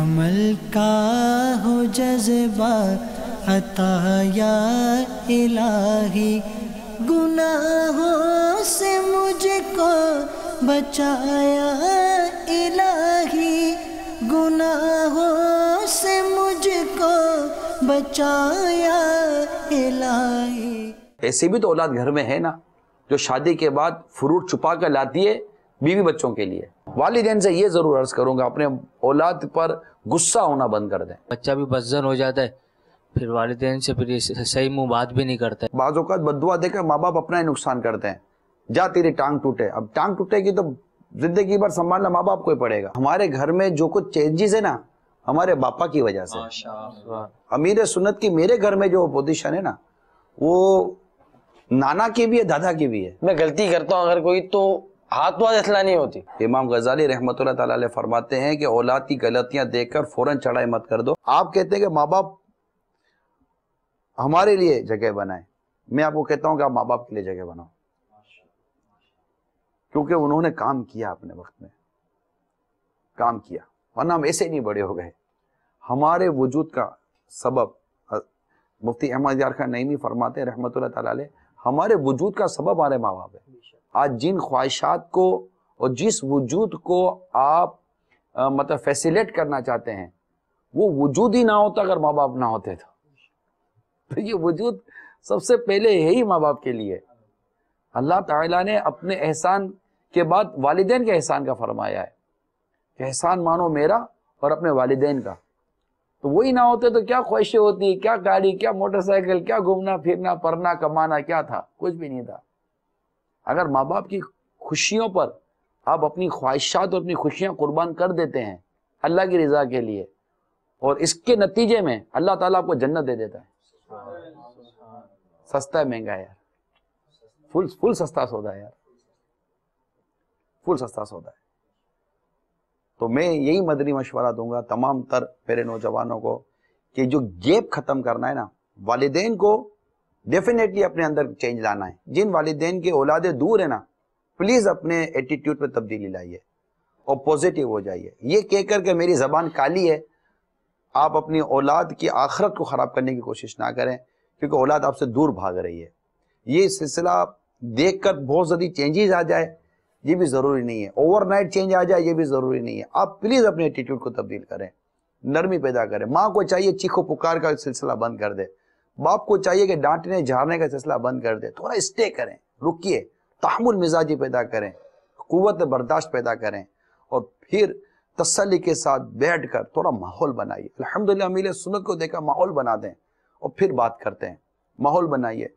عمل کا ہو جذبہ عطا یا الہی، گناہوں سے مجھ کو بچایا الہی، گناہوں سے مجھ کو بچایا الہی۔ ایسے بھی تو اولاد گھر میں ہے نا جو شادی کے بعد فروٹ چھپا کر لاتی ہے بیوی بچوں کے لیے۔ والدین سے یہ ضرور عرض کروں گا اپنے اولاد پر غصہ ہونا بند کر دیں۔ بچہ بھی بدظن ہو جاتا ہے، پھر والدین سے پھر صحیح منہ بات بھی نہیں کرتا ہے۔ بعض اوقات بد دعا دے کر ماں باپ اپنا ہی نقصان کرتے ہیں، جا تیری ٹانگ ٹوٹے۔ اب ٹانگ ٹوٹے گی تو زندگی بھر سنبھالنا ماں باپ کو ہی پڑے گا۔ ہمارے گھر میں جو کچھ چینجز ہے نا ہمارے باپا کی وجہ سے۔ امیر سنت کی میرے گھر میں جو پوزیشن ہے نا وہ نانا کی بھی ہے، دادا کی بھی ہے۔ میں غلطی کرتا ہوں اگر کوئی تو ہاتھ پاؤں اصلاح نہیں ہوتی۔ امام غزالی رحمۃ اللہ تعالی علیہ فرماتے ہیں کہ اولاد کی غلطیاں دیکھ کر فوراً چڑھائی مت کر دو۔ آپ کہتے ہیں کہ ماں باپ ہمارے لیے جگہ بنائیں، میں آپ کو کہتا ہوں کہ آپ ماں باپ کے لیے جگہ بناؤ، کیونکہ انہوں نے کام کیا اپنے وقت میں، کام کیا، ورنہ ہم ایسے نہیں بڑے ہو گئے۔ ہمارے وجود کا سبب مفتی احمد یار خان نعیمی فرماتے ہیں رحمۃ اللہ تعالی علیہ، ہمارے وجود کا سبب ہمارے ماں باپ ہے۔ آج جن خواہشات کو اور جس وجود کو آپ مطلب فیسیلیٹ کرنا چاہتے ہیں وہ وجود ہی نہ ہوتا اگر ماں باپ نہ ہوتے تو یہ وجود سب سے پہلے یہی ماں باپ کے لیے۔ اللہ تعالیٰ نے اپنے احسان کے بعد والدین کے احسان کا فرمایا ہے کہ احسان مانو میرا اور اپنے والدین کا۔ تو وہی نہ ہوتے تو کیا خواہشیں ہوتی، کیا گاڑی، کیا موٹر سائیکل، کیا گھومنا پھرنا، پڑھنا کمانا، کیا تھا؟ کچھ بھی نہیں تھا۔ اگر ماں باپ کی خوشیوں پر آپ اپنی خواہشات اور اپنی خوشیاں قربان کر دیتے ہیں اللہ کی رضا کے لیے، اور اس کے نتیجے میں اللہ تعالیٰ آپ کو جنت دے دیتا ہے۔ سستا ہے مہنگا ہے یار، فل سستا سودا ہے یار، فل سستا سودا ہے۔ تو میں یہی مدنی مشورہ دوں گا تمام تر میرے نوجوانوں کو کہ جو گیپ ختم کرنا ہے نا، والدین کو ڈیفینیٹلی اپنے اندر چینج لانا ہے۔ جن والدین کے اولادیں دور ہیں نا پلیز اپنے ایٹیٹیوڈ پہ تبدیلی لائیے اور پوزیٹیو ہو جائیے۔ یہ کہہ کر کہ میری زبان کالی ہے آپ اپنی اولاد کی آخرت کو خراب کرنے کی کوشش نہ کریں، کیونکہ اولاد آپ سے دور بھاگ رہی ہے۔ یہ سلسلہ دیکھ کر بہت زیادہ چینجز آ جائے یہ بھی ضروری نہیں ہے، اوور نائٹ چینج آ جائے یہ بھی ضروری نہیں ہے۔ آپ پلیز اپنے ایٹیٹیوڈ کو تبدیل کریں، نرمی پیدا کریں۔ ماں کو چاہیے چیخو پکار کا سلسلہ بند کر دے، باپ کو چاہیے کہ ڈانٹنے جھاڑنے کا سلسلہ بند کر دے، تھوڑا اسٹے کریں، رکیے، تحمل مزاجی پیدا کریں، قوت برداشت پیدا کریں، اور پھر تسلی کے ساتھ بیٹھ کر تھوڑا ماحول بنائیے۔ الحمدللہ امیر سنت کو دیکھا ماحول بنا دیں اور پھر بات کرتے ہیں، ماحول بنائیے۔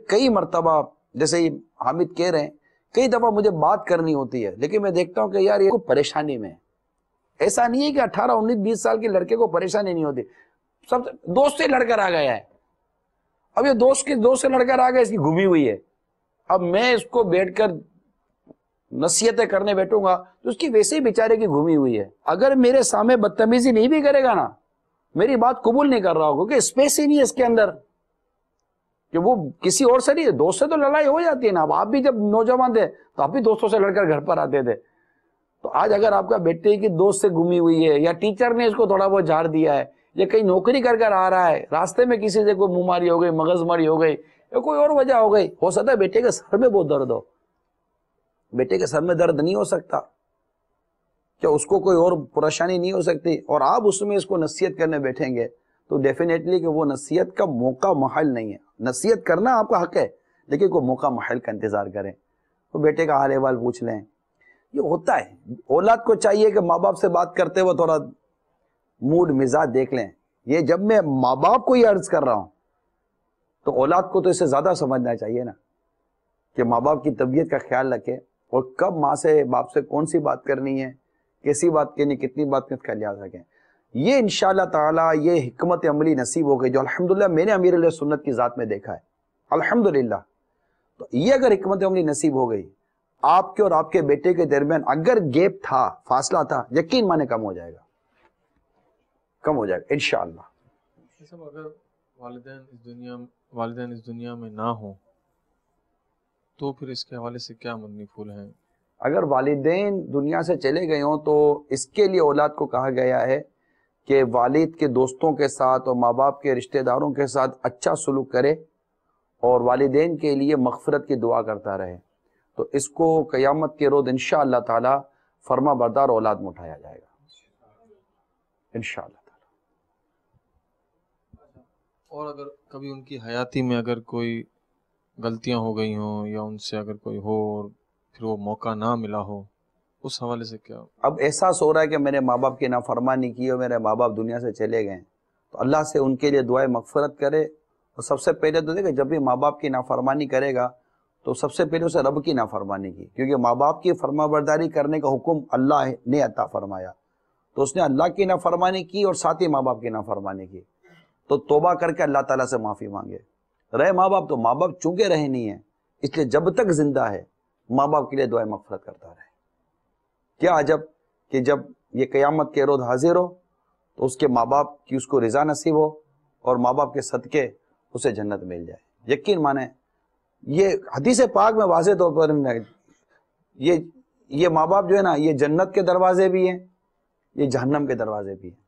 کئی مرتبہ جیسے حامد کہہ رہے ہیں کئی دفعہ مجھے بات کرنی ہوتی ہے لیکن میں دیکھتا ہوں کہ یار یہ پریشانی میں ہے۔ ایسا نہیں ہے کہ 18 19 20 سال کے لڑکے کو پریشانی نہیں ہوتی، سب دوست سے لڑ کر آ گیا ہے، اب یہ دوست سے لڑ کر آ گیا، اس کی گھمی ہوئی ہے، اب میں اس کو بیٹھ کر نصیحتیں کرنے بیٹھوں گا تو اس کی ویسے ہی بیچارے کی گھمی ہوئی ہے۔ اگر میرے سامنے بدتمیزی نہیں بھی کرے گا نا، میری بات قبول نہیں کر رہا ہوگا کیونکہ اسپیس ہی نہیں ہے اس کے اندر، کہ وہ کسی اور سے نہیں ہے۔ دوست سے تو لڑائی ہو جاتی ہے نا، اب آپ بھی جب نوجوان تھے تو آپ بھی دوستوں سے لڑ کر گھر پر آتے تھے۔ تو آج اگر آپ کا بیٹے کی دوست سے گمی ہوئی ہے، یا ٹیچر نے اس کو تھوڑا بہت جھاڑ دیا ہے، یا کہیں نوکری کر کر آ رہا ہے، راستے میں کسی سے کوئی منہ ماری ہو گئی، مغز ماری ہو گئی، یا کوئی اور وجہ ہو گئی، ہو سکتا ہے بیٹے کے سر میں بہت درد ہو، بیٹے کے سر میں درد نہیں ہو سکتا کیا اس کو کوئی اور پریشانی نہیں ہو سکتی، اور آپ اس میں اس کو نصیحت کرنے بیٹھیں گے تو ڈیفینیٹلی کہ وہ نصیحت کا موقع محل نہیں ہے۔ نصیحت کرنا آپ کا حق ہے لیکن کوئی موقع محل کا انتظار کریں، تو بیٹے کا حال احوال پوچھ لیں۔ یہ ہوتا ہے، اولاد کو چاہیے کہ ماں باپ سے بات کرتے ہوئے تھوڑا موڈ مزاج دیکھ لیں۔ یہ جب میں ماں باپ کو یہ عرض کر رہا ہوں تو اولاد کو تو اس سے زیادہ سمجھنا چاہیے نا کہ ماں باپ کی طبیعت کا خیال رکھے، اور کب ماں سے باپ سے کون سی بات کرنی ہے، کیسی بات کرنی، کتنی بات کا لحاظ رکھیں۔ یہ انشاءاللہ تعالی یہ حکمت عملی نصیب ہو گئی جو الحمدللہ میں نے امیر علیہ سنت کی ذات میں دیکھا ہے، الحمدللہ۔ تو یہ اگر حکمت عملی نصیب ہو گئی، آپ کے اور آپ کے بیٹے کے درمیان اگر گیپ تھا، فاصلہ تھا، یقین مانے کم ہو جائے گا، کم ہو جائے گا انشاءاللہ۔ اگر والدین اس دنیا میں نہ ہوں تو پھر اس کے حوالے سے کیا مدنی پھول ہیں؟ اگر والدین دنیا سے چلے گئے ہوں تو اس کے لیے اولاد کو کہا گیا ہے کہ والد کے دوستوں کے ساتھ اور ماں باپ کے رشتہ داروں کے ساتھ اچھا سلوک کرے اور والدین کے لیے مغفرت کی دعا کرتا رہے، تو اس کو قیامت کے روز انشاءاللہ تعالی فرما بردار اولاد میں اٹھایا جائے گا انشاءاللہ تعالی۔ اور اگر کبھی ان کی حیاتی میں اگر کوئی غلطیاں ہو گئی ہوں یا ان سے اگر کوئی ہو اور پھر وہ موقع نہ ملا ہو، اس حوالے سے کیا؟ اب احساس ہو رہا ہے کہ میں نے ماں باپ کی نافرمانی کی اور میرے ماں باپ دنیا سے چلے گئے، تو اللہ سے ان کے لیے دعائے مغفرت کرے۔ اور سب سے پہلے تو دیکھیں، جب بھی ماں باپ کی نافرمانی کرے گا تو سب سے پہلے اسے رب کی نافرمانی کی، کیونکہ ماں باپ کی فرما برداری کرنے کا حکم اللہ نے عطا فرمایا، تو اس نے اللہ کی نافرمانی کی اور ساتھ ہی ماں باپ کی نافرمانی کی، تو توبہ کر کے اللہ تعالیٰ سے معافی مانگے۔ رہے ماں باپ، تو ماں باپ چونکہ رہے نہیں ہیں، اس لیے جب تک زندہ ہے ماں باپ کے لیے دعائے مغفرت کرتا رہے۔ کیا عجب کہ جب یہ قیامت کے روز حاضر ہو تو اس کے ماں باپ کی اس کو رضا نصیب ہو اور ماں باپ کے صدقے اسے جنت مل جائے۔ یقین مانیں، یہ حدیث پاک میں واضح طور پر یہ ماں باپ جو ہے نا، یہ جنت کے دروازے بھی ہیں، یہ جہنم کے دروازے بھی ہیں۔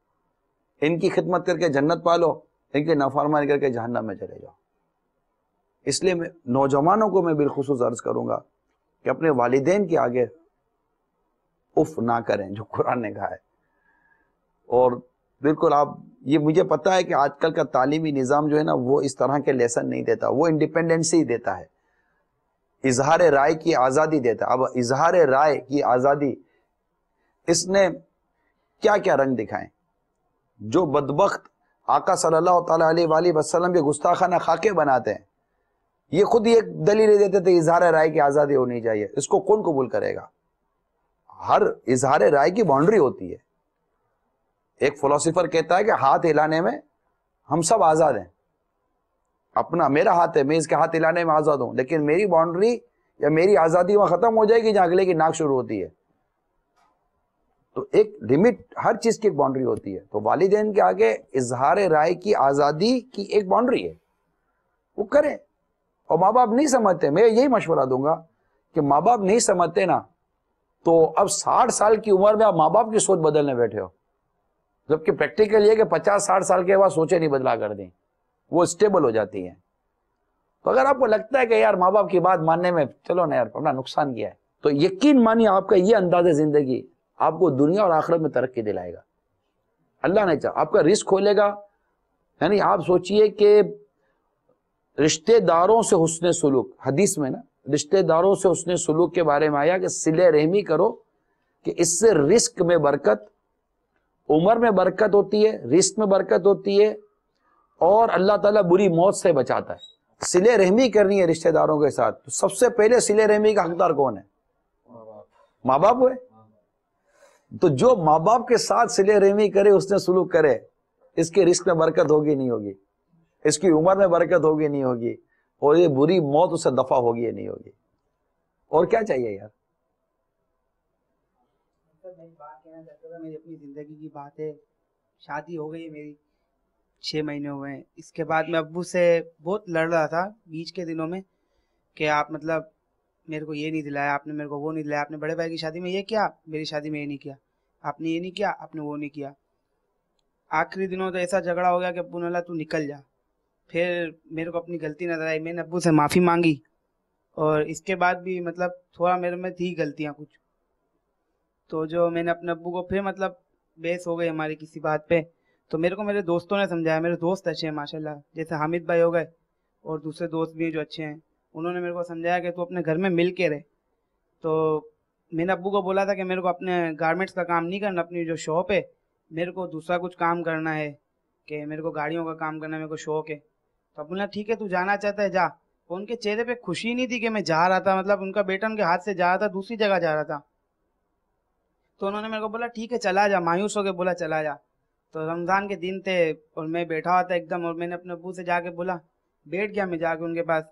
ان کی خدمت کر کے جنت پالو، ان کی نافرمانی کر کے جہنم میں چلے جاؤ۔ اس لیے میں نوجوانوں کو میں بالخصوص عرض کروں گا کہ اپنے والدین کے آگے اف نہ کریں، جو قرآن نے کہا ہے۔ اور بالکل آپ، یہ مجھے پتہ ہے کہ آج کل کا تعلیمی نظام جو ہے نا، وہ اس طرح کے لیسن نہیں دیتا، وہ انڈیپینڈنسی دیتا ہے، اظہار رائے کی آزادی دیتا ہے۔ اب اظہار رائے کی آزادی، اس نے کیا کیا رنگ دکھائیں۔ جو بدبخت آقا صلی اللہ تعالیٰ علیہ وآلہ وسلم کے گستاخانہ خاکے بناتے ہیں، یہ خود ہی ایک دلیل دیتے تھے اظہار رائے کی آزادی ہونی چاہیے۔ اس کو کون قبول کرے گا؟ ہر اظہار رائے کی باؤنڈری ہوتی ہے۔ ایک فلسفر کہتا ہے کہ ہاتھ ہلانے میں ہم سب آزاد ہیں، اپنا میرا ہاتھ ہے، میں اس کے ہاتھ ہلانے میں آزاد ہوں، لیکن میری باؤنڈری یا میری آزادی وہاں ختم ہو جائے گی جہاں اگلے کی ناک شروع ہوتی ہے۔ تو ایک لمٹ، ہر چیز کی ایک باؤنڈری ہوتی ہے۔ تو والدین کے آگے اظہار رائے کی آزادی کی ایک باؤنڈری ہے، وہ کریں۔ اور ماں باپ نہیں سمجھتے، میں یہی مشورہ دوں گا کہ ماں باپ نہیں سمجھتے نا، تو اب 60 سال کی عمر میں آپ ماں باپ کی سوچ بدلنے بیٹھے ہو، جبکہ پریکٹیکل یہ کہ 50-60 سال کے بعد سوچیں نہیں بدلا کر دیں، وہ اسٹیبل ہو جاتی ہیں۔ تو اگر آپ کو لگتا ہے کہ یار ماں باپ کی بات ماننے میں چلو نا یار اپنا نقصان کیا ہے، تو یقین مانیے آپ کا یہ انداز زندگی آپ کو دنیا اور آخرت میں ترقی دلائے گا۔ اللہ نے چاہا آپ کا رزق کھولے گا۔ یعنی آپ سوچئے کہ رشتہ داروں سے حسن سلوک، حدیث میں نا رشتہ داروں سے حسن سلوک کے بارے میں آیا کہ صلہ رحمی کرو، کہ اس سے رزق میں برکت، عمر میں برکت ہوتی ہے، رزق میں برکت ہوتی ہے، اور اللہ تعالیٰ بری موت سے بچاتا ہے۔ صلہ رحمی کرنی ہے رشتہ داروں کے ساتھ، تو سب سے پہلے صلہ رحمی کا حقدار کون ہے؟ ماں باپ ہوئے۔ تو جو ماں باپ کے ساتھ صلہ رحمی کرے، اس نے سلوک کرے، اس کے رزق میں برکت ہوگی نہیں ہوگی، اس کی عمر میں برکت ہوگی نہیں ہوگی، اور یہ بری موت اسے دفع ہوگی نہیں ہوگی۔ اور کیا چاہیے یار؟ میں بات کہنا چاہتا تھا، میری اپنی زندگی کی بات ہے۔ شادی ہو گئی میری، 6 مہینے ہوئے ہیں۔ اس کے بعد میں ابو سے بہت لڑ رہا تھا بیچ کے دنوں میں کہ آپ مطلب میرے کو یہ نہیں دلایا، آپ نے میرے کو وہ نہیں دلایا، آپ نے بڑے بھائی کی شادی میں یہ کیا، میری شادی میں یہ نہیں کیا، آپ نے یہ نہیں کیا، آپ نے وہ نہیں کیا۔ آخری دنوں تو ایسا جھگڑا ہو گیا کہ ابو نے بولا تو نکل جا۔ پھر میرے کو اپنی غلطی نظر آئی، میں نے ابو سے معافی مانگی، اور اس کے بعد بھی مطلب تھوڑا میرے میں تھی غلطیاں کچھ، تو جو میں نے اپنے ابو کو پھر مطلب بحث ہو گئی ہماری کسی بات پہ، تو میرے کو میرے دوستوں نے سمجھایا، میرے دوست اچھے ہیں ماشاءاللہ، جیسے حامد بھائی ہو گئے اور دوسرے دوست بھی ہیں جو اچھے ہیں، انہوں نے میرے کو سمجھایا کہ تو اپنے گھر میں مل کے رہے۔ تو میں نے ابو کو بولا تھا کہ میرے کو اپنے گارمنٹس کا کام نہیں کرنا، اپنی جو شاپ ہے میرے کو دوسرا کچھ کام کرنا ہے، کہ میرے کو گاڑیوں کا کام کرنا ہے، میرے کو شوق ہے۔ تو اب بولا ٹھیک ہے تو جانا چاہتا ہے جا۔ اور ان کے چہرے پہ خوشی نہیں تھی کہ میں جا رہا تھا، مطلب ان کا بیٹا ان کے ہاتھ سے جا رہا تھا، دوسری جگہ جا رہا تھا۔ تو انہوں نے میرے کو بولا ٹھیک ہے چلا جا، مایوس ہو کے بولا چلا جا۔ تو رمضان کے دن تھے اور میں بیٹھا ہوا تھا ایک دم، اور میں نے اپنے ابو سے جا کے بولا، بیٹھ گیا میں جا کے ان کے پاس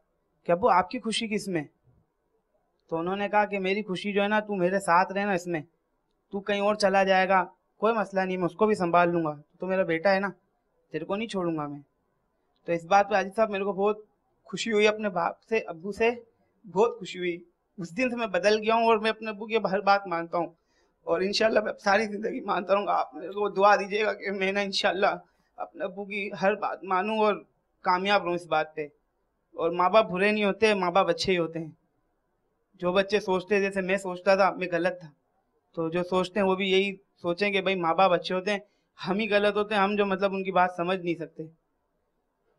کہ ابو آپ کی خوشی کس میں؟ تو انہوں نے کہا کہ میری خوشی جو ہے نا تو میرے ساتھ رہنا، اس میں تو کہیں اور چلا جائے گا کوئی مسئلہ نہیں، میں اس کو بھی سنبھال لوں گا، تو میرا بیٹا ہے نا، تیرے کو نہیں چھوڑوں گا میں۔ تو اس بات پہ عاجز صاحب میرے کو بہت خوشی ہوئی، اپنے باپ سے ابو سے بہت خوشی ہوئی۔ اس دن سے میں بدل گیا ہوں اور میں اپنے ابو کی ہر بات مانتا ہوں، اور انشاءاللہ میں ساری زندگی مانتا رہوں گا. آپ میرے کو دعا دیجیے گا کہ میں نا انشاءاللہ اپنے ابو کی ہر بات مانوں اور کامیاب رہوں اس بات پہ. اور ماں باپ برے نہیں ہوتے, ماں باپ اچھے ہی ہوتے ہیں. جو بچے سوچتے جیسے میں سوچتا تھا میں غلط تھا, تو جو سوچتے ہیں وہ بھی یہی سوچیں کہ بھائی ماں باپ اچھے ہوتے ہیں, ہم ہی غلط ہوتے ہیں, ہم جو مطلب ان کی بات سمجھ نہیں سکتے.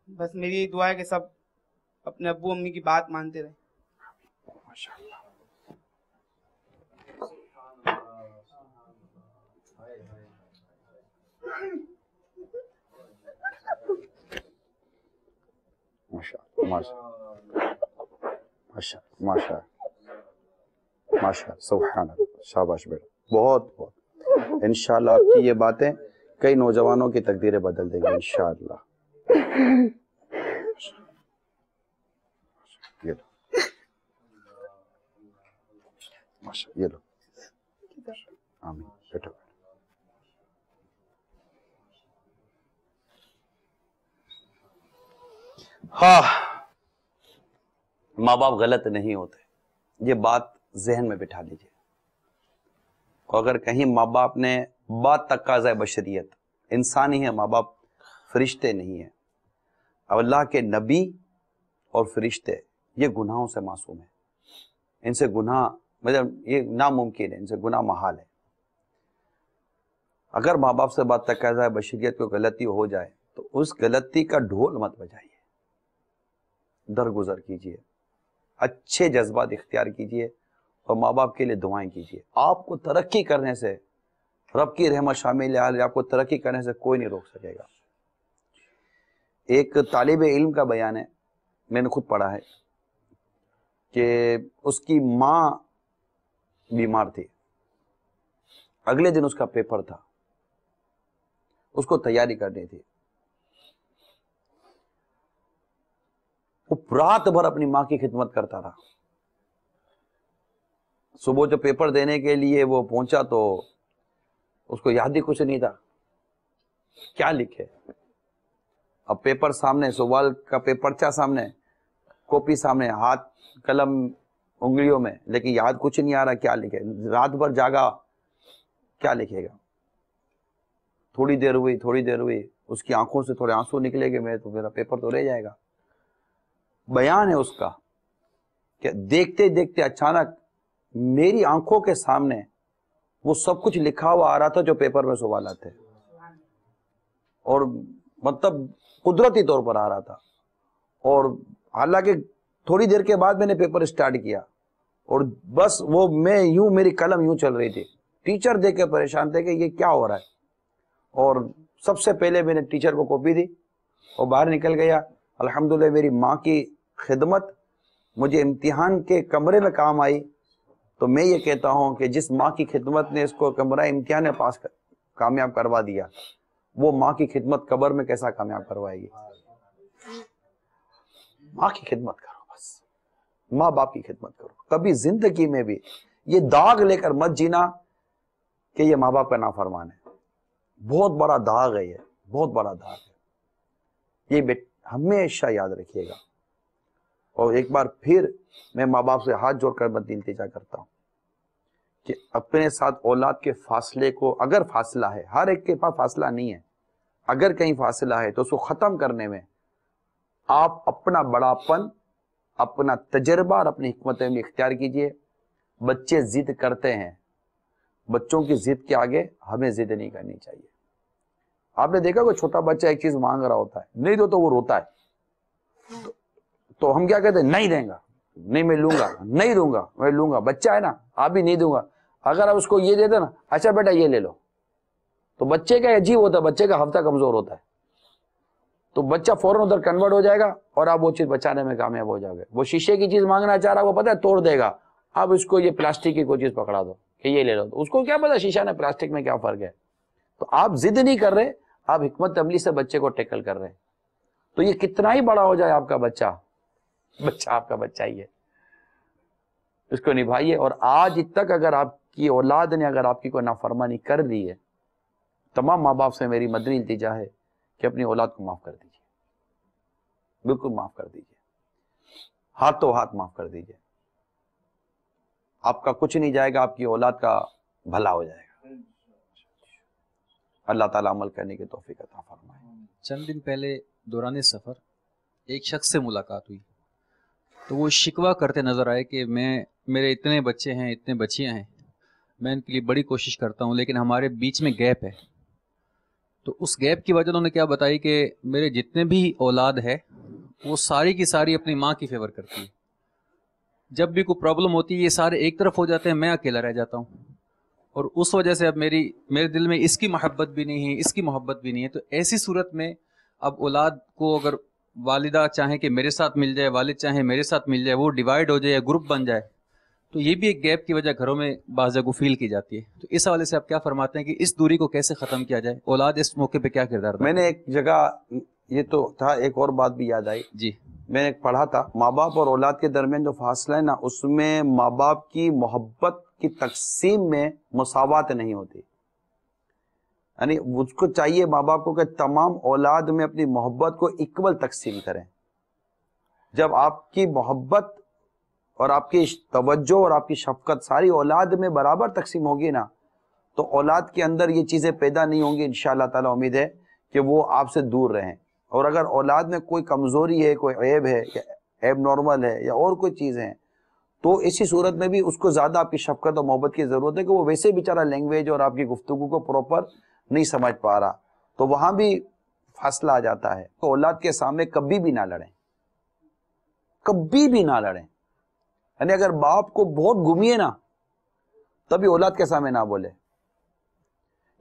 بس میری یہی دعا ہے کہ سب اپنے ابو امی کی بات مانتے رہیں. ماشاء سبحان اللہ, شاباش بیٹا, بہت بہت. انشاءاللہ آپ کی یہ باتیں کئی نوجوانوں کی تقدیریں بدل دیں گے انشاءاللہ. یہ لو ماشاء, یہ لو, آمین بیٹا. ہاں, ماں باپ غلط نہیں ہوتے, یہ بات ذہن میں بٹھا لیجیے. اور اگر کہیں ماں باپ نے بات تقاضۂ بشریت, انسانی ہے ماں باپ, فرشتے نہیں ہیں. اب اللہ کے نبی اور فرشتے یہ گناہوں سے معصوم ہیں, ان سے گناہ مطلب یہ ناممکن ہے, ان سے گناہ محال ہے. اگر ماں باپ سے بات تقاضۂ بشریت کو غلطی ہو جائے تو اس غلطی کا ڈھول مت بجائیے, درگزر کیجیے, اچھے جذبات اختیار کیجیے اور ماں باپ کے لیے دعائیں کیجیے. آپ کو ترقی کرنے سے, رب کی رحمت شامل ہے, آپ کو ترقی کرنے سے کوئی نہیں روک سکے گا. ایک طالب علم کا بیان ہے, میں نے خود پڑھا ہے, کہ اس کی ماں بیمار تھی, اگلے دن اس کا پیپر تھا, اس کو تیاری کرنی تھی. وہ رات بھر اپنی ماں کی خدمت کرتا رہا. صبح جو پیپر دینے کے لیے وہ پہنچا تو اس کو یاد ہی کچھ نہیں تھا کیا لکھے. اب پیپر سامنے, سوال کا پیپر سامنے, کاپی سامنے, ہاتھ قلم انگلیوں میں, لیکن یاد کچھ نہیں آ رہا کیا لکھے. رات بھر جاگا, کیا لکھے گا. تھوڑی دیر ہوئی, اس کی آنکھوں سے تھوڑے آنسو نکلے گے, میں تو میرا پیپر تو رہ جائے گا. بیان ہے اس کا کہ دیکھتے دیکھتے اچانک میری آنکھوں کے سامنے وہ سب کچھ لکھا ہوا آ رہا تھا جو پیپر میں سوالات تھے, اور مطلب قدرتی طور پر آ رہا تھا. اور حالانکہ تھوڑی دیر کے بعد میں نے پیپر اسٹارٹ کیا, اور بس وہ میں یوں, میری قلم یوں چل رہی تھی. ٹیچر دیکھ کے پریشان تھے کہ یہ کیا ہو رہا ہے. اور سب سے پہلے میں نے ٹیچر کو کاپی دی اور باہر نکل گیا. الحمدللہ میری ماں کی خدمت مجھے امتحان کے کمرے میں کام آئی. تو میں یہ کہتا ہوں کہ جس ماں کی خدمت نے اس کو کمرہ امتحان میں پاس کامیاب کروا دیا, وہ ماں کی خدمت قبر میں کیسا کامیاب کروائے گی. ماں کی خدمت کرو, بس ماں باپ کی خدمت کرو. کبھی زندگی میں بھی یہ داغ لے کر مت جینا کہ یہ ماں باپ کا نافرمان ہے. بہت بڑا داغ ہے, یہ بہت بڑا داغ ہے. یہ ہمیشہ یاد رکھیے گا. اور ایک بار پھر میں ماں باپ سے ہاتھ جوڑ کر بدی التجا کرتا ہوں کہ اپنے ساتھ اولاد کے فاصلے کو, اگر فاصلہ ہے, ہر ایک کے پاس فاصلہ نہیں ہے, اگر کہیں فاصلہ ہے تو اس کو ختم کرنے میں آپ اپنا بڑاپن, اپنا تجربہ اور اپنی حکمت عملی اختیار کیجئے. بچے ضد کرتے ہیں, بچوں کی ضد کے آگے ہمیں ضد نہیں کرنی چاہیے. آپ نے دیکھا کوئی چھوٹا بچہ ایک چیز مانگ رہا ہوتا ہے, نہیں دو تو وہ روتا ہے, تو ہم کیا کہتے ہیں, نہیں دیں گا, نہیں میں لوں گا, نہیں دوں گا, میں لوں گا. بچہ ہے نا, آپ بھی نہیں دوں گا. اگر آپ اس کو یہ دیتے نا, اچھا بیٹا یہ لے لو, تو بچے کا عجیب ہوتا ہے, بچے کا ہفتہ کمزور ہوتا ہے, تو بچہ فوراً ادھر کنورٹ ہو جائے گا اور آپ وہ چیز بچانے میں کامیاب ہو جاؤ گے. وہ شیشے کی چیز مانگنا چاہ رہا, وہ پتہ ہے توڑ دے گا, آپ اس کو یہ پلاسٹک کی کوئی چیز پکڑا دو کہ یہ لے لو, تو اس کو کیا پتا شیشہ نے پلاسٹک میں کیا فرق ہے. تو آپ ضد نہیں کر رہے, آپ حکمت عملی سے بچے کو ٹیکل کر رہے ہیں. تو یہ کتنا ہی بڑا ہو جائے آپ کا بچہ, بچہ آپ کا بچہ ہی ہے, اس کو نبھائیے. اور آج تک اگر آپ کی اولاد نے اگر آپ کی کوئی نافرمانی کر دی ہے, تمام ماں باپ سے میری مدنی التجا ہے کہ اپنی اولاد کو معاف کر دیجیے, بالکل معاف کر دیجیے, ہاتھوں ہاتھ معاف کر دیجیے. آپ کا کچھ نہیں جائے گا, آپ کی اولاد کا بھلا ہو جائے گا. اللہ تعالیٰ عمل کرنے کی توفیق عطا فرمائے. چند دن پہلے دوران سفر ایک شخص سے ملاقات ہوئی تو وہ شکوہ کرتے نظر آئے کہ میرے اتنے بچے ہیں، اتنے بچیاں ہیں، میں ان کے لیے بڑی کوشش کرتا ہوں لیکن ہمارے بیچ میں گیپ ہے. تو اس گیپ کی وجہ انہوں نے کیا بتائی کہ میرے جتنے بھی اولاد ہے وہ ساری کی ساری اپنی ماں کی فیور کرتی ہے. جب بھی کوئی پرابلم ہوتی ہے یہ سارے ایک طرف ہو جاتے ہیں، میں اکیلا رہ جاتا ہوں. اور اس وجہ سے اب میرے دل میں اس کی محبت بھی نہیں ہے، اس کی محبت بھی نہیں ہے. تو ایسی صورت میں اب اولاد کو اگر والدہ چاہیں کہ میرے ساتھ مل جائے، والد چاہیں میرے ساتھ مل جائے، وہ ڈیوائڈ ہو جائے، گروپ بن جائے، تو یہ بھی ایک گیپ کی وجہ گھروں میں بعض جگہ فیل کی جاتی ہے. تو اس حوالے سے آپ کیا فرماتے ہیں کہ اس دوری کو کیسے ختم کیا جائے؟ اولاد اس موقع پہ کیا کردار ادا؟ میں نے ایک جگہ یہ تو تھا، ایک اور بات بھی یاد آئی. جی میں نے پڑھا تھا ماں باپ اور اولاد کے درمیان جو فاصلہ ہے نا، اس میں ماں باپ کی محبت کی تقسیم میں مساوات نہیں ہوتی. یعنی اس کو چاہیے ماں باپ کو کہ تمام اولاد میں اپنی محبت کو اکول تقسیم کریں. جب آپ کی محبت اور آپ کی توجہ اور آپ کی شفقت ساری اولاد میں برابر تقسیم ہوگی نا، تو اولاد کے اندر یہ چیزیں پیدا نہیں ہوں گی. انشاءاللہ تعالی امید ہے کہ وہ آپ سے دور رہیں. اور اگر اولاد میں کوئی کمزوری ہے، کوئی عیب ہے یا عیب نارمل ہے یا اور کوئی چیز ہے، تو اسی صورت میں بھی اس کو زیادہ آپ کی شفقت اور محبت کی ضرورت ہے کہ وہ ویسے بیچارہ لینگویج اور آپ کی گفتگو کو پراپر نہیں سمجھ پا رہا، تو وہاں بھی فاصلہ آ جاتا ہے. تو اولاد کے سامنے کبھی بھی نہ لڑیں، کبھی بھی نہ لڑیں. یعنی اگر باپ کو بہت گھمیے نا تبھی اولاد کے سامنے نہ بولے.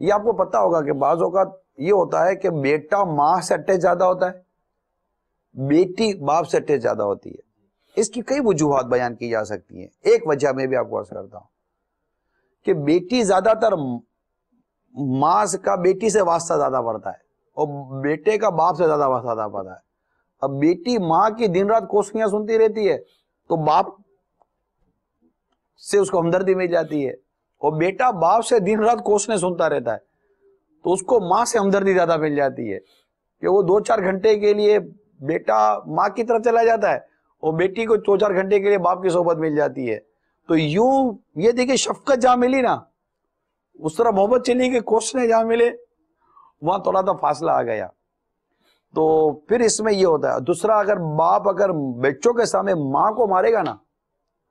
یہ آپ کو پتا ہوگا کہ بعض اوقات یہ ہوتا ہے کہ بیٹا ماں سے اٹیچ زیادہ ہوتا ہے، بیٹی باپ سے اٹیچ زیادہ ہوتی ہے. اس کی کئی وجوہات بیان کی جا سکتی ہیں. ایک وجہ میں بھی آپ کو عرض کرتا ہوں کہ بیٹی زیادہ تر ماں کا بیٹی سے واسطہ زیادہ پڑتا ہے اور بیٹے کا باپ سے زیادہ واسطہ زیادہ پڑتا ہے. اب بیٹی ماں کی دن رات کوسیاں سنتی رہتی ہے تو باپ سے اس کو ہمدردی مل جاتی ہے، اور بیٹا باپ سے دن رات کوسنے سنتا رہتا ہے تو اس کو ماں سے ہمدردی زیادہ مل جاتی ہے کہ وہ 2-4 گھنٹے کے لیے بیٹا ماں کی طرف چلا جاتا ہے اور بیٹی کو 2-4 گھنٹے کے لیے باپ کی صحبت مل جاتی ہے. تو یوں یہ دیکھیں شفقت جہاں ملی نا اس طرح محبت چلی کہ کوسنے جہاں ملے وہاں تھوڑا سا فاصلہ آ گیا. تو پھر اس میں یہ ہوتا ہے. دوسرا، اگر باپ اگر بچوں کے سامنے ماں کو مارے گا نا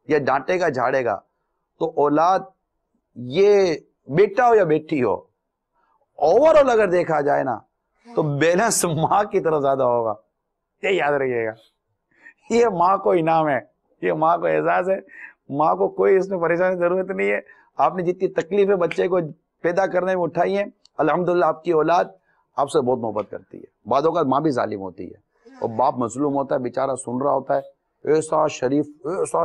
یا ڈانٹے گا جھاڑے گا تو اولاد، یہ بیٹا ہو یا بیٹی ہو، اوور آل اگر دیکھا جائے نا تو بیلنس ماں کی طرف زیادہ ہوگا. یہ یاد رکھیے گا، یہ ماں کو انعام ہے، یہ ماں کو اعزاز ہے. ماں کو کوئی اس میں پریشانی ضرورت نہیں ہے. آپ نے جتنی تکلیفیں بچے کو پیدا کرنے میں اٹھائی ہیں، الحمدللہ آپ کی اولاد آپ سے بہت محبت کرتی ہے. بعض اوقات ماں بھی ظالم ہوتی ہے اور باپ مظلوم ہوتا ہے، بیچارہ سن رہا ہوتا ہے، ایسا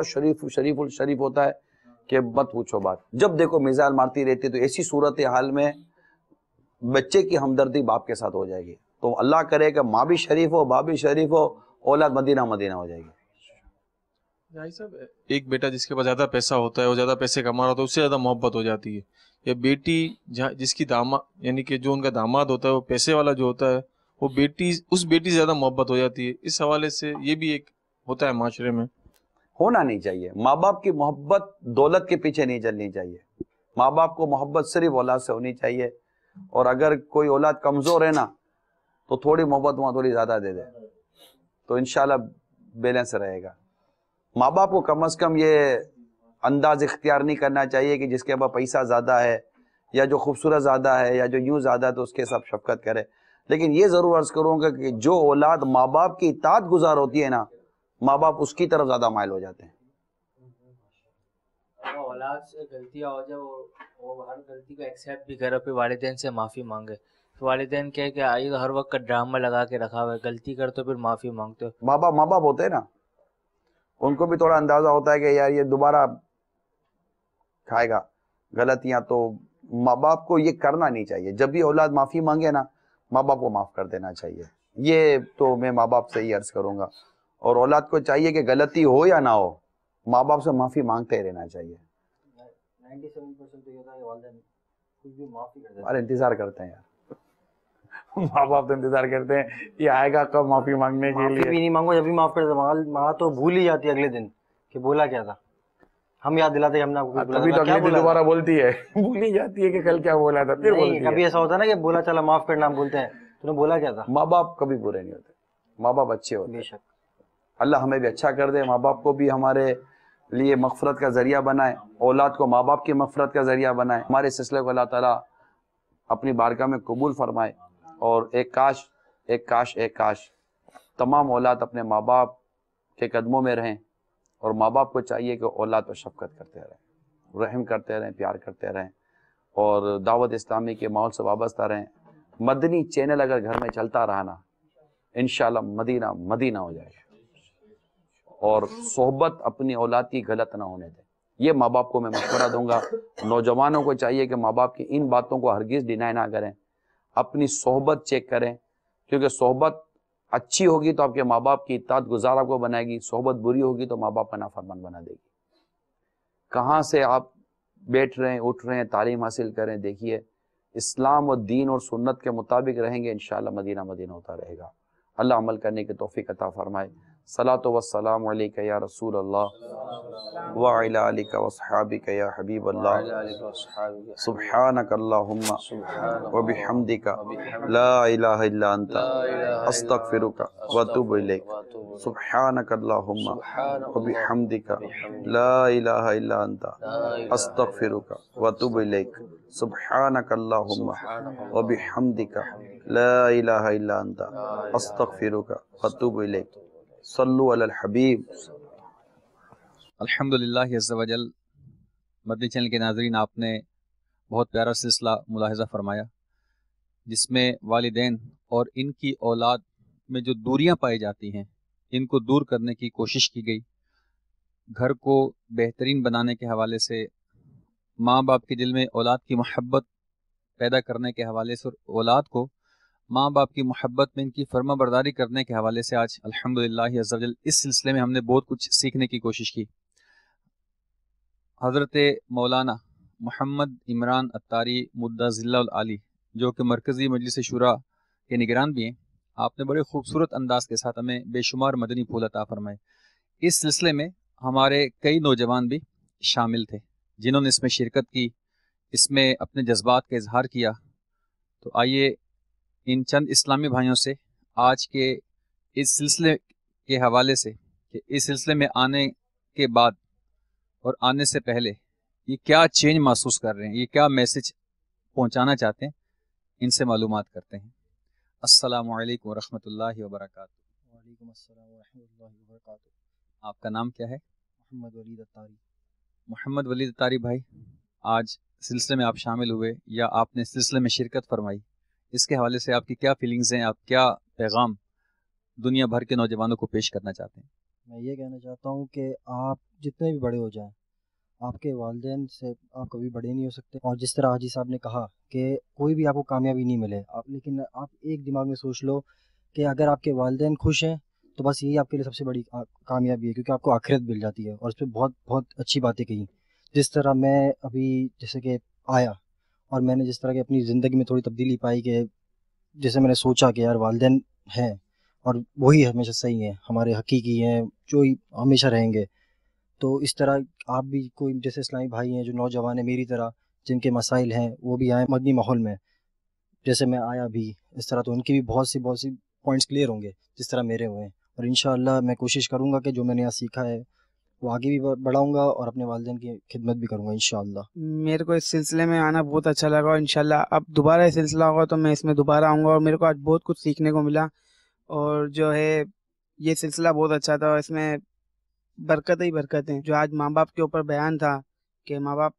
شریف ہوتا ہے کہ مت پوچھو بات. جب دیکھو میزائل مارتی رہتی ہے. تو ایسی صورت حال میں بچے کی ہمدردی باپ کے ساتھ ہو جائے گی. تو اللہ کرے کہ ماں بھی شریف ہو، باپ بھی شریف ہو، اولاد مدینہ مدینہ ہو جائے گی. بھائی صاحب، ایک بیٹا جس کے پاس زیادہ پیسہ ہوتا ہے، وہ زیادہ پیسے کما رہا ہوتا ہے، اس سے زیادہ محبت ہو جاتی ہے. یا بیٹی جس کی داماد، یعنی کہ جو ان کا داماد ہوتا ہے وہ پیسے والا جو ہوتا ہے، وہ اس بیٹی سے زیادہ محبت ہو جاتی ہے. اس حوالے سے یہ بھی ایک ہوتا ہے معاشرے میں. ہونا نہیں چاہیے. ماں باپ کی محبت دولت کے پیچھے نہیں چلنی چاہیے. ماں باپ کو محبت صرف اولاد سے ہونی چاہیے. اور اگر کوئی اولاد کمزور ہے نا تو تھوڑی محبت وہاں تھوڑی زیادہ دے دے تو انشاءاللہ بیلنس رہے گا. ماں باپ کو کم از کم یہ انداز اختیار نہیں کرنا چاہیے کہ جس کے پاس پیسہ زیادہ ہے یا جو خوبصورت زیادہ ہے یا جو یوں زیادہ ہے تو اس کے ساتھ شفقت کرے. لیکن یہ ضرور عرض کروں گا کہ جو اولاد ماں باپ کی اطاعت گزار ہوتی ہے نا، ماں باپ اس کی طرف زیادہ مائل ہو جاتے ہیں. اولاد سے غلطیاں ہو جائے وہ ہر غلطی کو ایکسیپٹ بھی کرے، پھر والدین سے معافی مانگے. والدین کہے کہ آئی تو ہر وقت کا ڈرامہ لگا کے رکھا ہوا ہے، غلطی کر تو پھر معافی مانگتے ہو. ماں باپ ہوتے ہیں نا، ان کو بھی تھوڑا اندازہ ہوتا ہے کہ یار یہ دوبارہ کھائے گا غلطیاں. تو ماں باپ کو یہ کرنا نہیں چاہیے. جب بھی اولاد معافی مانگے نا ماں باپ کو معاف کر دینا چاہیے. یہ تو میں ماں باپ سے ہی عرض کروں گا. اور اولاد کو چاہیے کہ غلطی ہو یا نہ ہو ماں باپ سے معافی مانگتے رہنا چاہیے. 97% تو یہ ہوتا ہے کہ والدین کچھ بھی معافی کر دیتے ہیں. ارے انتظار کرتے ہیں یار، ماں باپ تو انتظار کرتے ہیں یہ آئے گا کب معافی مانگنے کے معافی لیے. بھی نہیں مانگو جب بھی معاف کر دے. ماں تو بھول ہی جاتی ہے اگلے دن کہ بولا کیا تھا. ہم یاد دلاتے کہ ہم نے آپ کو کچھ بولا کبھی تھا، تو کیا اگلے دن بولا دوبارہ بولتی ہے، بھول ہی جاتی ہے کہ کل کیا بولا تھا، پھر نہیں، بولتی کبھی ہے. ایسا ہوتا ہے نا کہ بولا چلا معاف کرنا، ہم بولتے ہیں تو نے بولا کیا تھا؟ ماں باپ کبھی برے نہیں ہوتے، ماں باپ اچھے ہوتے بے ہیں. شک. اللہ ہمیں بھی اچھا کر دے، ماں باپ کو بھی ہمارے لیے مغفرت کا ذریعہ بنائے، اولاد کو ماں باپ کی مغفرت کا ذریعہ بنائے. ہمارے سلسلے کو اللہ تعالیٰ اپنی بارگاہ میں قبول فرمائے. اور ایک کاش تمام اولاد اپنے ماں باپ کے قدموں میں رہیں، اور ماں باپ کو چاہیے کہ اولاد پر شفقت کرتے رہیں، رحم کرتے رہیں، پیار کرتے رہیں، اور دعوت اسلامی کے ماحول سے وابستہ رہیں. مدنی چینل اگر گھر میں چلتا رہا نا، انشاءاللہ مدینہ مدینہ ہو جائے گا. اور صحبت اپنی اولاد کی غلط نہ ہونے دیں، یہ ماں باپ کو میں مشورہ دوں گا. نوجوانوں کو چاہیے کہ ماں باپ کی ان باتوں کو ہرگز ڈینائی نہ کریں، اپنی صحبت چیک کریں، کیونکہ صحبت اچھی ہوگی تو آپ کے ماں باپ کی اطاعت گزار آپ کو بنائے گی، صحبت بری ہوگی تو ماں باپ کا نافرمان بنا دے گی. کہاں سے آپ بیٹھ رہے ہیں، اٹھ رہے ہیں، تعلیم حاصل کریں، دیکھیے اسلام و دین اور سنت کے مطابق رہیں گے، انشاءاللہ مدینہ مدینہ ہوتا رہے گا. اللہ عمل کرنے کی توفیق عطا فرمائے. صلاۃ والسلام علیک یا رسول اللہ وعلی آلک واصحابک یا حبیب اللہ. سبحانک اللہم وبحمدک لا الہ الا انت استغفرک واتوب الیک. سبحانک اللہم وبحمدک لا الہ الا انت استغفرک واتوب الیک. سبحانک اللہم وبحمدک لا الہ الا انت استغفرک واتوب الیک. صلو علی الحبیب. الحمدللہ عز وجل. مدنی چینل کے ناظرین، آپ نے بہت پیارا سلسلہ ملاحظہ فرمایا، جس میں والدین اور ان کی اولاد میں جو دوریاں پائی جاتی ہیں ان کو دور کرنے کی کوشش کی گئی. گھر کو بہترین بنانے کے حوالے سے، ماں باپ کے دل میں اولاد کی محبت پیدا کرنے کے حوالے سے، اور اولاد کو ماں باپ کی محبت میں ان کی فرما برداری کرنے کے حوالے سے آج الحمدللہ عز وجل اس سلسلے میں ہم نے بہت کچھ سیکھنے کی کوشش کی. حضرت مولانا محمد عمران اتاری مدہ ذلہ العالی، جو کہ مرکزی مجلس شورا کے نگران بھی ہیں، آپ نے بڑے خوبصورت انداز کے ساتھ ہمیں بے شمار مدنی پھول عطا فرمائے. اس سلسلے میں ہمارے کئی نوجوان بھی شامل تھے جنہوں نے اس میں شرکت کی، اس میں اپنے جذبات کا اظہار کیا. تو آئیے ان چند اسلامی بھائیوں سے آج کے اس سلسلے کے حوالے سے، کہ اس سلسلے میں آنے کے بعد اور آنے سے پہلے یہ کیا چینج محسوس کر رہے ہیں، یہ کیا میسج پہنچانا چاہتے ہیں، ان سے معلومات کرتے ہیں. السلام علیکم ورحمۃ اللہ وبرکاتہ. وعلیکم السلام ورحمۃ اللہ وبرکاتہ. آپ کا نام کیا ہے؟ محمد ولید اتاری. محمد ولید اتاری بھائی، آج سلسلے میں آپ شامل ہوئے یا آپ نے سلسلے میں شرکت فرمائی، اس کے حوالے سے آپ کی کیا فیلنگز ہیں، آپ کیا پیغام دنیا بھر کے نوجوانوں کو پیش کرنا چاہتے ہیں؟ میں یہ کہنا چاہتا ہوں کہ آپ جتنے بھی بڑے ہو جائیں، آپ کے والدین سے آپ کبھی بڑے نہیں ہو سکتے. اور جس طرح حاجی صاحب نے کہا کہ کوئی بھی آپ کو کامیابی نہیں ملے، لیکن آپ ایک دماغ میں سوچ لو کہ اگر آپ کے والدین خوش ہیں تو بس یہی آپ کے لیے سب سے بڑی کامیابی ہے، کیونکہ آپ کو آخرت مل جاتی ہے. اور اس پہ بہت بہت اچھی باتیں کہیں. جس طرح میں ابھی جیسے کہ آیا اور میں نے جس طرح کہ اپنی زندگی میں تھوڑی تبدیلی پائی، کہ جیسے میں نے سوچا کہ یار والدین ہیں اور وہی ہمیشہ صحیح ہیں، ہمارے حقیقی ہیں، جو ہمیشہ رہیں گے. تو اس طرح آپ بھی کوئی جیسے اسلامی بھائی ہیں جو نوجوان ہیں میری طرح، جن کے مسائل ہیں، وہ بھی آئیں مدنی ماحول میں جیسے میں آیا بھی اس طرح، تو ان کی بھی بہت سی پوائنٹس کلیئر ہوں گے جس طرح میرے ہوئے ہیں. اور انشاءاللہ میں کوشش کروں گا کہ جو میں نے یہاں سیکھا ہے وہ آگے بھی بڑھاؤں گا اور اپنے والدین کی خدمت بھی کروں گا انشاءاللہ. میرے کو اس سلسلے میں آنا بہت اچھا لگا، اور انشاءاللہ اب دوبارہ یہ سلسلہ ہوگا تو میں اس میں دوبارہ آؤں گا. اور میرے کو آج بہت کچھ سیکھنے کو ملا، اور جو ہے یہ سلسلہ بہت اچھا تھا، اور اس میں برکت ہی برکت ہیں. جو آج ماں باپ کے اوپر بیان تھا کہ ماں باپ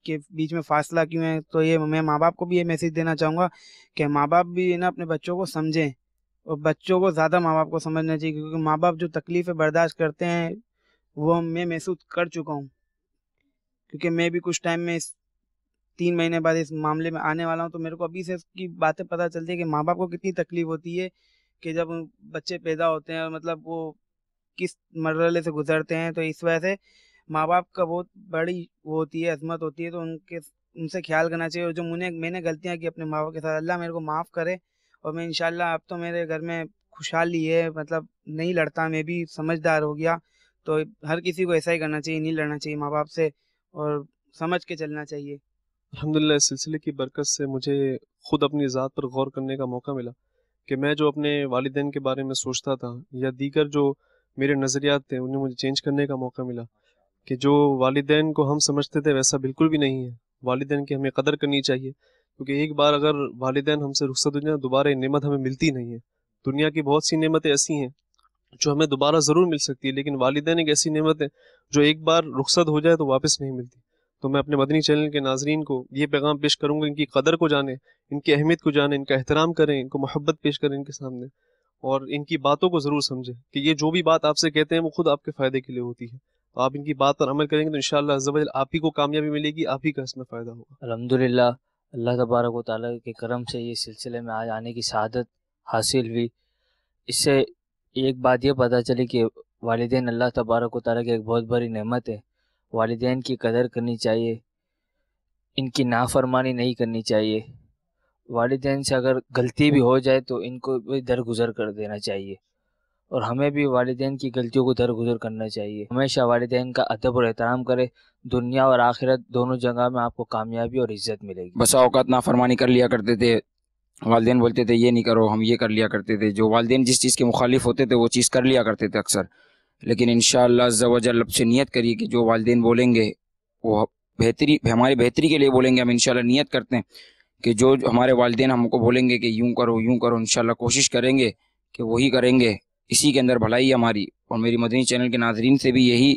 کے بیچ میں فاصلہ کیوں ہے، تو یہ میں ماں باپ کو بھی یہ میسج دینا چاہوں گا کہ ماں باپ بھی نا اپنے بچوں کو سمجھیں، اور بچوں کو زیادہ ماں باپ کو سمجھنا چاہیے، کیونکہ ماں باپ جو تکلیفیں برداشت کرتے ہیں وہ میں محسوس کر چکا ہوں، کیونکہ میں بھی کچھ ٹائم میں 3 مہینے بعد اس معاملے میں آنے والا ہوں. تو میرے کو ابھی سے اس کی باتیں پتہ چلتی ہے کہ ماں باپ کو کتنی تکلیف ہوتی ہے کہ جب بچے پیدا ہوتے ہیں، اور مطلب وہ کس مرحلے سے گزرتے ہیں. تو اس وجہ سے ماں باپ کا بہت بڑی وہ ہوتی ہے، عظمت ہوتی ہے، تو ان سے خیال کرنا چاہیے. اور جو میں نے غلطیاں کی اپنے ماں باپ کے ساتھ، اللہ میرے کو معاف کرے. اور میں انشاءاللہ اب تو میرے گھر میں خوشحالی ہے، مطلب نہیں لڑتا، میں بھی سمجھدار ہو گیا. تو ہر کسی کو ایسا ہی کرنا چاہیے, نہیں لڑنا چاہیے ماں باپ سے, اور سمجھ کے چلنا چاہیے. الحمدللہ اس سلسلے کی برکت سے مجھے خود اپنی ذات پر غور کرنے کا موقع ملا کہ میں جو اپنے والدین کے بارے میں سوچتا تھا یا دیگر جو میرے نظریات تھے انہیں مجھے چینج کرنے کا موقع ملا کہ جو والدین کو ہم سمجھتے تھے ویسا بالکل بھی نہیں ہے. والدین کی ہمیں قدر کرنی چاہیے, کیونکہ ایک بار اگر والدین ہم سے رخصت ہو جائیں دوبارہ یہ نعمت ہمیں ملتی نہیں ہے. دنیا کی بہت سی نعمتیں ایسی ہیں جو ہمیں دوبارہ ضرور مل سکتی ہے, لیکن والدین ایک ایسی نعمت ہے جو ایک بار رخصت ہو جائے تو واپس نہیں ملتی. تو میں اپنے مدنی چینل کے ناظرین کو یہ پیغام پیش کروں گا, ان کی قدر کو جانیں, ان کی اہمیت کو جانیں, ان کا احترام کریں, ان کو محبت پیش کریں ان کے سامنے, اور ان کی باتوں کو ضرور سمجھیں کہ یہ جو بھی بات آپ سے کہتے ہیں وہ خود آپ کے فائدے کے لیے ہوتی ہے. تو آپ ان کی بات پر عمل کریں گے تو انشاءاللہ عز و جل آپ ہی کو کامیابی ملے گی, آپ ہی کا اس میں فائدہ ہوگا. الحمدللہ اللہ تبارک و تعالیٰ کے کرم سے یہ سلسلے میں آج آنے کی سعادت حاصل ہوئی. اس سے ایک بات یہ پتہ چلی کہ والدین اللہ تبارک و تعالیٰ کی ایک بہت بڑی نعمت ہے. والدین کی قدر کرنی چاہیے, ان کی نافرمانی نہیں کرنی چاہیے. والدین سے اگر غلطی بھی ہو جائے تو ان کو بھی درگزر کر دینا چاہیے, اور ہمیں بھی والدین کی غلطیوں کو درگزر کرنا چاہیے. ہمیشہ والدین کا ادب اور احترام کرے, دنیا اور آخرت دونوں جگہ میں آپ کو کامیابی اور عزت ملے گی. بسا اوقات نافرمانی کر لیا کرتے تھے, والدین بولتے تھے یہ نہیں کرو, ہم یہ کر لیا کرتے تھے. جو والدین جس چیز کے مخالف ہوتے تھے وہ چیز کر لیا کرتے تھے اکثر, لیکن انشاءاللہ عز و جل اب سے نیت کریے کہ جو والدین بولیں گے وہ بہتری, ہماری بہتری کے لیے بولیں گے. ہم انشاءاللہ نیت کرتے ہیں کہ جو ہمارے والدین ہم کو بولیں گے کہ یوں کرو یوں کرو, انشاءاللہ کوشش کریں گے کہ وہی کریں گے. اسی کے اندر بھلائی ہے ہماری. اور میری مدنی چینل کے ناظرین سے بھی یہی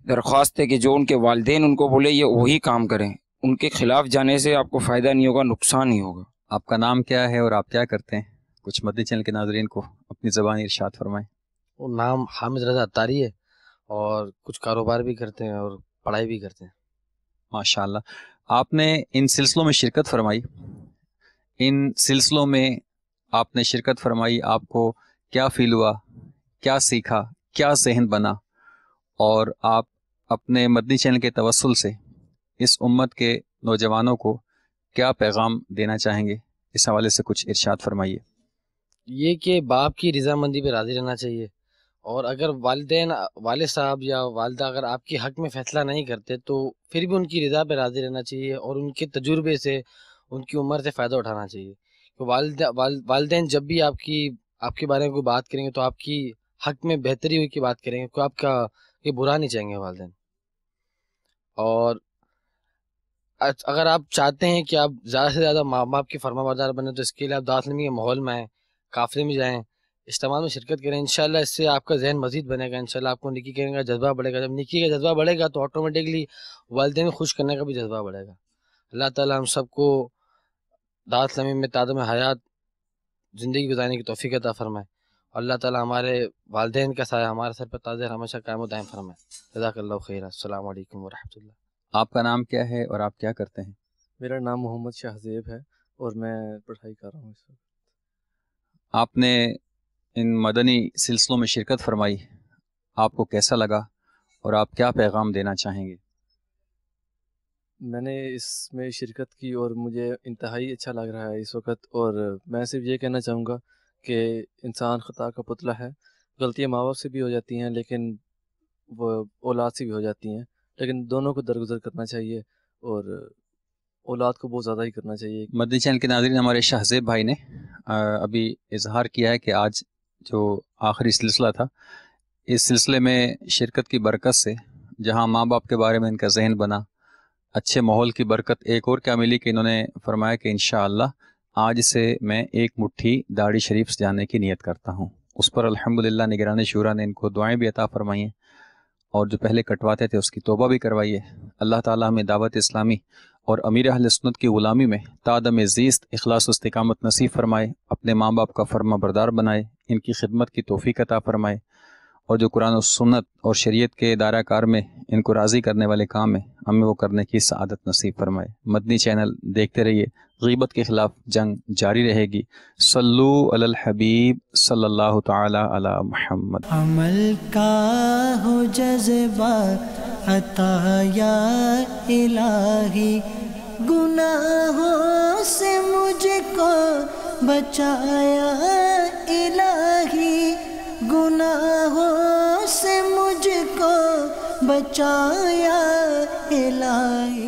درخواست ہے کہ جو ان کے والدین ان کو بولے یہ وہی کام کریں. ان کے خلاف جانے سے آپ کو فائدہ نہیں ہوگا, نقصان ہی ہوگا. آپ کا نام کیا ہے اور آپ کیا کرتے ہیں؟ کچھ مدنی چینل کے ناظرین کو اپنی زبانی ارشاد فرمائیں. وہ نام حامد رضا اتاری ہے, اور کچھ کاروبار بھی کرتے ہیں اور پڑھائی بھی کرتے ہیں. ماشاءاللہ. آپ نے ان سلسلوں میں شرکت فرمائی, ان سلسلوں میں آپ نے شرکت فرمائی, آپ کو کیا فیل ہوا, کیا سیکھا, کیا ذہن بنا, اور آپ اپنے مدنی چینل کے توسل سے اس امت کے نوجوانوں کو کیا پیغام دینا چاہیں گے؟ اس حوالے سے کچھ ارشاد فرمائیے. یہ کہ باپ کی رضامندی پہ راضی رہنا چاہیے, اور اگر والد صاحب یا والدہ اگر آپ کے حق میں فیصلہ نہیں کرتے تو پھر بھی ان کی رضا پہ راضی رہنا چاہیے, اور ان کے تجربے سے, ان کی عمر سے فائدہ اٹھانا چاہیے. والدین جب بھی آپ کے بارے میں کوئی بات کریں گے تو آپ کی حق میں بہتری ہوئی کی بات کریں گے, کوئی آپ کا یہ برا نہیں چاہیں گے والدین. اور اگر آپ چاہتے ہیں کہ آپ زیادہ سے زیادہ ماں باپ کی فرما بردار بنیں تو اس کے لیے آپ دعوت علمی کے ماحول میں آئیں, قافلے میں جائیں, اجتماع میں شرکت کریں. انشاءاللہ اس سے آپ کا ذہن مزید بنے گا, انشاءاللہ آپ کو نیکی کرنے کا جذبہ بڑھے گا. جب نیکی کا جذبہ بڑھے گا تو آٹومیٹکلی والدین خوش کرنے کا بھی جذبہ بڑھے گا. اللہ تعالیٰ ہم سب کو دعوت اسلامی میں تادم حیات زندگی گزارنے کی توفیق عطا فرمائے, اور اللہ تعالیٰ ہمارے والدین کا سایہ ہمارے سر پر تاج ہمیشہ قائم و دائم فرمائے. جزاک اللہ خیر. السلام علیکم ورحمۃ اللہ. آپ کا نام کیا ہے اور آپ کیا کرتے ہیں؟ میرا نام محمد شاہزیب ہے اور میں پڑھائی کر رہا ہوں اس وقت. آپ نے ان مدنی سلسلوں میں شرکت فرمائی, آپ کو کیسا لگا اور آپ کیا پیغام دینا چاہیں گے؟ میں نے اس میں شرکت کی اور مجھے انتہائی اچھا لگ رہا ہے اس وقت, اور میں صرف یہ کہنا چاہوں گا کہ انسان خطا کا پتلا ہے. غلطیاں ماں باپ سے بھی ہو جاتی ہیں لیکن وہ اولاد سے بھی ہو جاتی ہیں, لیکن دونوں کو درگزر کرنا چاہیے اور اولاد کو بہت زیادہ ہی کرنا چاہیے. مدنی چینل کے ناظرین, ہمارے شاہزیب بھائی نے ابھی اظہار کیا ہے کہ آج جو آخری سلسلہ تھا, اس سلسلے میں شرکت کی برکت سے جہاں ماں باپ کے بارے میں ان کا ذہن بنا, اچھے ماحول کی برکت ایک اور کیا ملی کہ انہوں نے فرمایا کہ انشاءاللہ آج سے میں ایک مٹھی داڑھی شریف سے جانے کی نیت کرتا ہوں. اس پر الحمدللہ نگران شورا نے ان کو دعائیں بھی عطا فرمائی ہیں, اور جو پہلے کٹواتے تھے اس کی توبہ بھی کروائی ہے. اللہ تعالیٰ ہمیں دعوت اسلامی اور امیر اہل سنت کی غلامی میں تادم زیست اخلاص و استقامت نصیب فرمائے, اپنے ماں باپ کا فرما بردار بنائے, ان کی خدمت کی توفیق عطا فرمائے, اور جو قرآن و سنت اور شریعت کے دائرہ کار میں ان کو راضی کرنے والے کام ہیں ہمیں وہ کرنے کی سعادت نصیب فرمائے. مدنی چینل دیکھتے رہیے, غیبت کے خلاف جنگ جاری رہے گی. صلو علی الحبیب صلی اللہ تعالی علی محمد. عمل کا ہو جذبہ عطا یا الہی, گناہوں سے مجھ کو بچایا الہی, گناہوں سے مجھ بچایا الہی